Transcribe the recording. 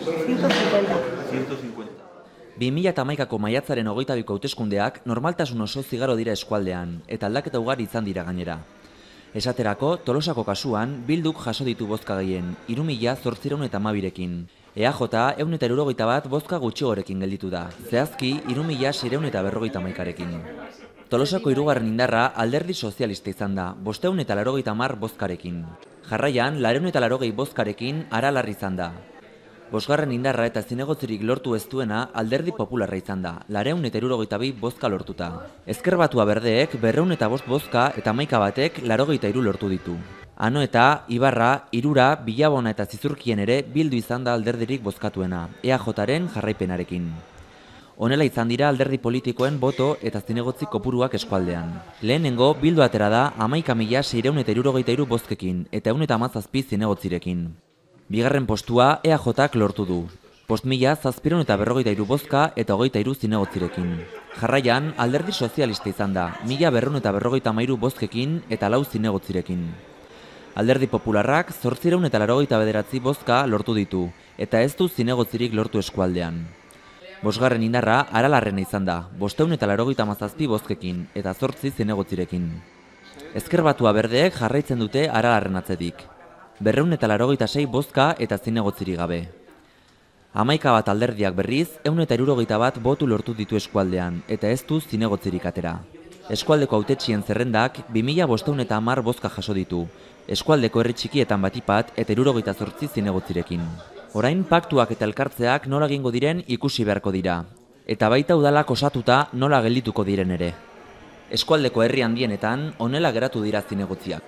150. 2011ko maiatzaren 22ko hauteskundeak normaltasun oso zigaro dira eskualdean, eta aldaketa ugari izan dira gainera. Esaterako, Tolosako kasuan, Bilduk jaso ditu bozka gehien, 3.812rekin. EAJ 171 bozka gutxiagorekin gelditu da, zehazki 3.651rekin. Tolosako hirugarren indarra Alderdi Sozialista izan da, 580 bozkarekin. Jarraian, 480 bozkarekin Aralar izan da. Bosgarren indarra eta zinegotzirik lortu ez duena Alderdi Popularra izan da, 472 bozka lortuta. Ezker Batua Berdeek 205 bozka eta hamaika batek 83 lortu ditu. Ano eta Ibarra, Irura, Bilabona eta Zizurkien ere Bildu izan da alderdirik bozkatuena, EAJaren jarraipenarekin. Honela izan dira alderdi politikoen boto eta zinegotzi kopuruak eskualdean. Lehenengo Bildu atera da 11.673 bozkekin eta 117 zinegotzirekin. Bigarren postua EAJak lortu du. 5.753 bozka eta 23 zinegotzirekin. Jarraian, Alderdi Sozialista izan da, 1.253 bozkekin eta 4 zinegotzirekin. Alderdi Popularrak 889 bozka lortu ditu, eta ez du zinegotzirik lortu eskualdean. Bosgarren indarra Aralarrena izan da, 587 bozkekin eta 8 zinegotzirekin. Ezker Batua Berdeek jarraitzen dute Aralarren atzetik. 286 bozka eta zinegotzirik gabe. Hamaika bat alderdiak berriz, 171 botu lortu ditu eskualdean, eta ez du zinegotzirik atera. Eskualdeko hautetxien zerrendak 2.510 bozka jaso ditu, eskualdeko herri txikietan batipat eta 78 zinegotzirekin. Orain paktuak eta elkartzeak nola egingo diren ikusi beharko dira, eta baita udalak osatuta nola geldituko diren ere. Eskualdeko herri handienetan honela geratu dira zinegotziak.